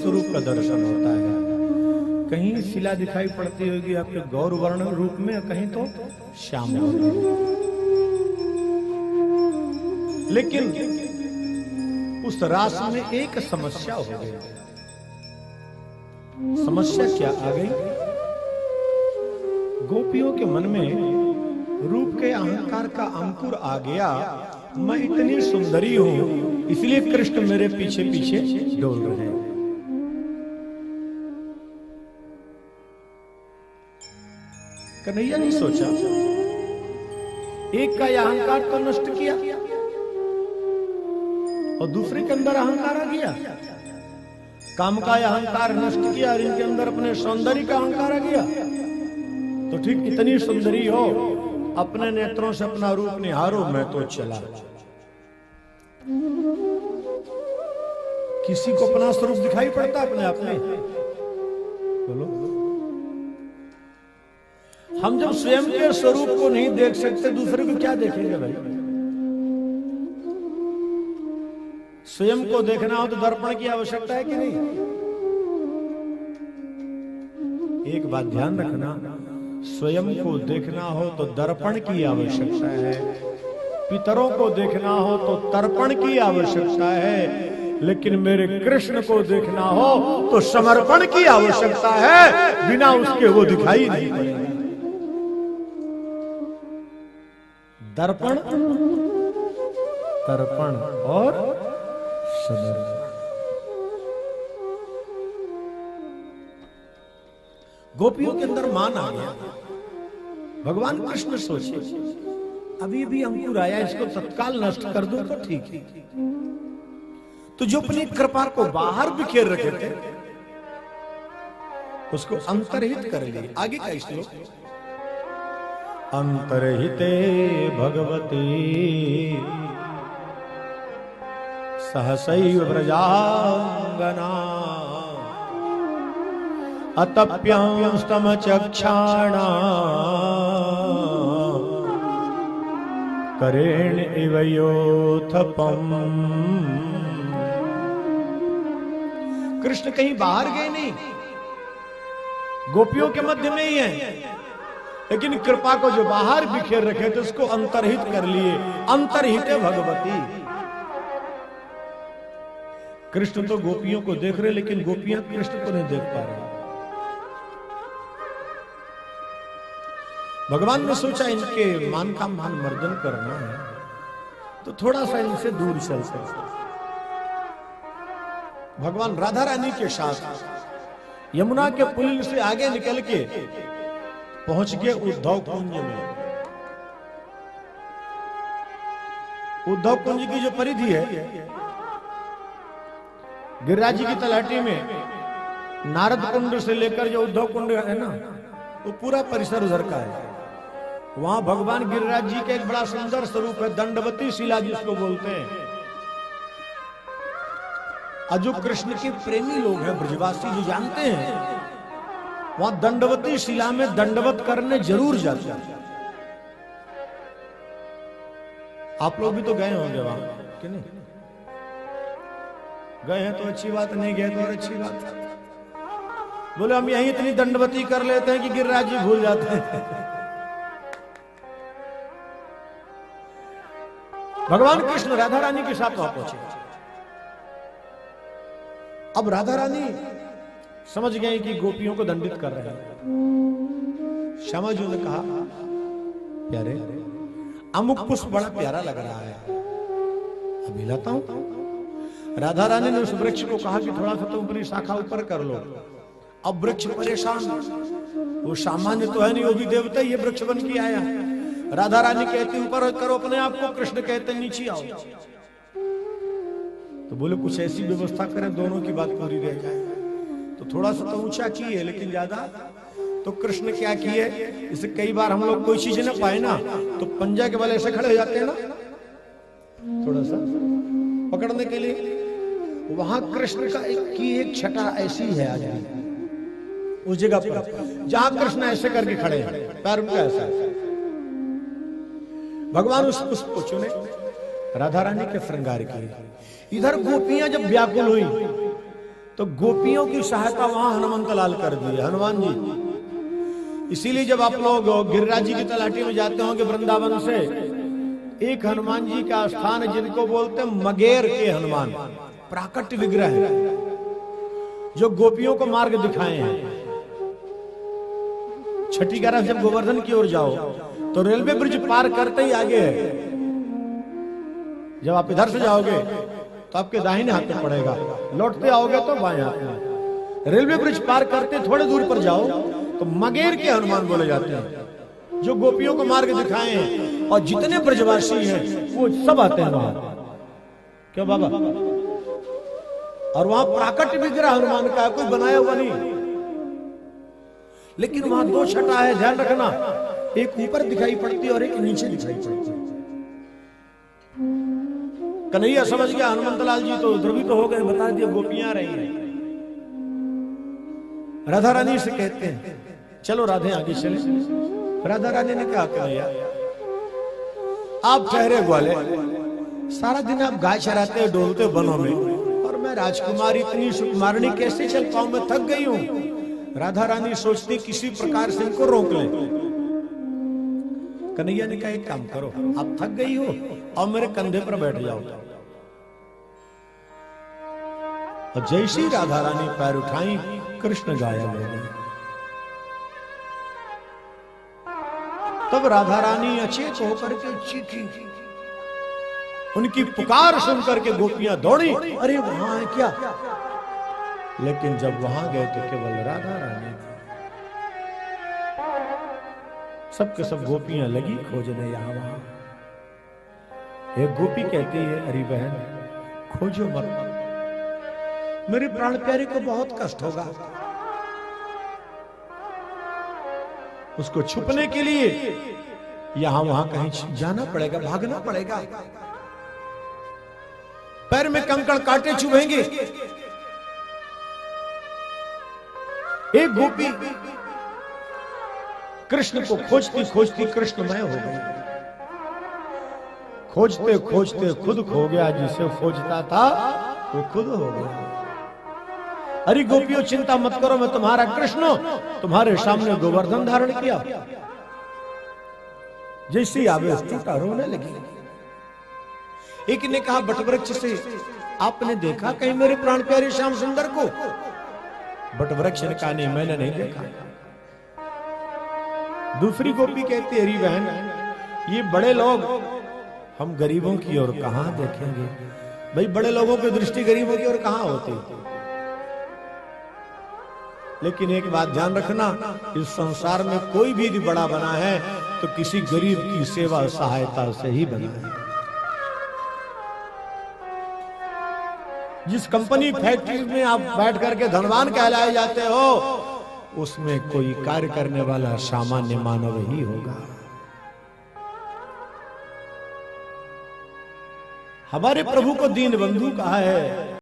स्वरूप का दर्शन होता है। कहीं शिला दिखाई पड़ती होगी आपके गौर वर्ण रूप में, कहीं तो श्याम वर्ण। लेकिन उस रास में एक समस्या हो गई। समस्या क्या आ गई? गोपियों के मन में रूप के अहंकार का अंकुर आ गया। मैं इतनी सुंदरी हूं, इसलिए कृष्ण मेरे पीछे पीछे डोल रहे हैं। कन्हैया ने सोचा, एक का यह अहंकार तो नष्ट किया और दूसरे के अंदर अहंकार आ गया। काम का यह अहंकार नष्ट किया और इनके अंदर अपने सौंदर्य का अहंकार आ गया। तो ठीक इतनी सुंदरी हो, अपने नेत्रों से अपना रूप निहारो, मैं तो चला। किसी को अपना स्वरूप दिखाई पड़ता अपने आप में? बोलो। हम जब स्वयं के स्वरूप को नहीं देख सकते, दूसरे को क्या देखेंगे भाई? स्वयं को देखना हो तो दर्पण की आवश्यकता है कि नहीं? एक बात ध्यान रखना, स्वयं को देखना हो तो दर्पण की आवश्यकता है, पितरों को देखना हो तो तर्पण की आवश्यकता है, लेकिन मेरे कृष्ण को देखना हो तो समर्पण की आवश्यकता है। बिना उसके वो दिखाई नहीं पड़ेगा। दर्पण, तर्पण और समर्पण। गोपियों के अंदर मान आ गया। भगवान कृष्ण सोचे, अभी भी अंकुर आया, इसको तत्काल नष्ट कर दूं तो ठीक है। तो जो अपनी कृपा को बाहर बिखेर रखे थे, उसको अंतर्हित कर लिए। आगे का श्लोक, अंतर्हिते भगवती सहसैव व्रजांगना अतप्यं स्तमचक्षाणा करेण इव योथपम। कृष्ण कहीं बाहर गए नहीं, गोपियों के मध्य में ही है, लेकिन कृपा को जो बाहर बिखेर रखे थे उसको अंतर्हित कर लिए। अंतर्हित भगवती। कृष्ण तो गोपियों को देख रहे, लेकिन गोपियां कृष्ण को नहीं देख पा रहे। भगवान ने सोचा इनके मान का मान मर्दन करना है, तो थोड़ा सा इनसे दूर चल सकते। भगवान राधा रानी के साथ यमुना के पुल से आगे निकल के पहुंच गए उद्धव कुंज में। उद्धव कुंज की जो परिधि है, गिरिराज जी की तलहटी में नारद कुंड से लेकर जो उद्धव कुंड है ना, वो पूरा परिसर उधर का है। वहां भगवान गिरिराज जी का एक बड़ा सुंदर स्वरूप है, दंडवती शिला जिसको बोलते हैं। और जो कृष्ण के प्रेमी लोग हैं, ब्रजवासी, जो जानते हैं, वहां दंडवती शिला में दंडवत करने जरूर जाते हैं। आप लोग भी तो गए होंगे वहां, कि नहीं? गए हैं तो अच्छी बात, नहीं गए तो और अच्छी बात। बोले हम यहीं इतनी दंडवती कर लेते हैं कि गिरिराज जी भूल जाते हैं। भगवान कृष्ण राधा रानी के साथ वहां पहुंचे। अब राधा रानी समझ गए कि गोपियों को दंडित कर रहे हैं। श्यामा जी ने कहा, प्यारे, अमुक पुष्प बड़ा प्यारा लग रहा है, अभी लाता हूं। राधा रानी ने उस वृक्ष को कहा कि थोड़ा सा तुम अपनी शाखा ऊपर कर लो। अब वृक्ष परेशान, वो सामान्य तो है नहीं, वो भी देवता, ये वृक्ष बन के आया। राधा रानी कहती ऊपर करो अपने आप को, कृष्ण कहते नीचे आओ। तो बोले कुछ ऐसी व्यवस्था करें दोनों की बात पूरी रह जाए। तो थोड़ा सा तो ऊंचा किए, लेकिन ज्यादा। तो कृष्ण क्या किए, इसे कई बार हम लोग कोई चीज ना पाए ना, तो पंजा के बल ऐसे खड़े हो जाते हैं ना, थोड़ा सा पकड़ने के लिए। वहां कृष्ण का एक छटा ऐसी है आज उस जगह पर जहां कृष्ण ऐसे करके खड़े हैं, पैर उनका ऐसा। भगवान उस पुष्प को चुने, राधा रानी के श्रृंगार किए। इधर गोपियां जब व्याकुल हुई तो गोपियों की सहायता वहां हनुमंत लाल कर दी, हनुमान जी। इसीलिए जब आप लोग गिरिराज जी की तलाटी में जाते होंगे वृंदावन से, एक हनुमान जी का स्थान है जिनको बोलते हैं मगेर के हनुमान, प्राकट्य विग्रह है जो गोपियों को मार्ग दिखाए हैं। छठी ग्यारह जब गोवर्धन की ओर जाओ तो रेलवे ब्रिज पार करते ही आगे है, जब आप इधर से जाओगे तो आपके दाहिने हाथ में पड़ेगा, लौटते आओगे तो बाएं हाथ में। रेलवे ब्रिज पार करते थोड़े दूर पर जाओ तो मगेर के हनुमान बोले जाते हैं जो गोपियों को मार्ग दिखाए हैं, और जितने ब्रजवासी हैं वो सब आते हैं वहां। क्यों बाबा? और वहां प्राकट्य विग्रह हनुमान का कोई बनाया हुआ नहीं, लेकिन वहां दो छटा है, ध्यान रखना, एक ऊपर दिखाई पड़ती और एक नीचे दिखाई पड़ती। कन्हैया समझ गया हनुमंत लाल जी तो ध्रुवित हो गए, बता दिया गोपियां रही हैं। राधा रानी से कहते हैं चलो राधे आगे चले। राधा रानी ने कहा कन्हैया आप ठहरे ग्वाले, सारा दिन आप गाय चराते हो, डोलते हो बनों में, और मैं राजकुमारी इतनी सुकुमारणी कैसे चल पाऊं, मैं थक गई हूं। राधा रानी सोचती किसी प्रकार से इनको रोक ले। कन्हैया ने कहा एक काम करो, आप थक गई हो और मेरे कंधे पर बैठ जाओ। और जैसी राधा रानी पैर उठाई कृष्ण गायब हो गए। तब राधा रानी अचेत होकर के चीखी, उनकी पुकार सुनकर के गोपियां दौड़ी, अरे वहां है क्या? लेकिन जब वहां गए तो केवल राधा रानी, सबके सब गोपियां लगी खोजने यहां वहां। एक गोपी कहती है अरे बहन खोजो मत, मेरे प्राण प्यारे को बहुत कष्ट होगा। उसको छुपने के लिए यहां वहां कहीं जाना पड़ेगा, भागना पड़ेगा, पैर में कंकड़ कांटे चुभेंगे। एक गोपी कृष्ण को खोजती खोजती कृष्णमय हो गई, खोजते खोजते खुद खो गया, जिसे खोजता था वो खुद हो गया। अरे गोपियों चिंता मत करो, मैं तुम्हारा कृष्ण तुम्हारे सामने गोवर्धन धारण किया। जैसे आवेश टूटा, रोने लगी। एक ने कहा बटवृक्ष से आपने देखा कहीं मेरे प्राण प्यारे श्याम सुंदर को? बटवृक्ष ने कहा नहीं मैंने नहीं देखा। दूसरी गोपी कहती अरे बहन ये बड़े लोग हम गरीबों की ओर कहां देखेंगे? भाई बड़े लोगों की दृष्टि गरीबों की ओर कहां होती? लेकिन एक बात ध्यान रखना, इस संसार में कोई भी यदि बड़ा बना है तो किसी गरीब की सेवा सहायता से ही बना है। जिस कंपनी फैक्ट्री में आप बैठ करके धनवान कहलाए जाते हो, उसमें कोई कार्य करने वाला सामान्य मानव ही होगा। हमारे प्रभु को दीन बंधु कहा है।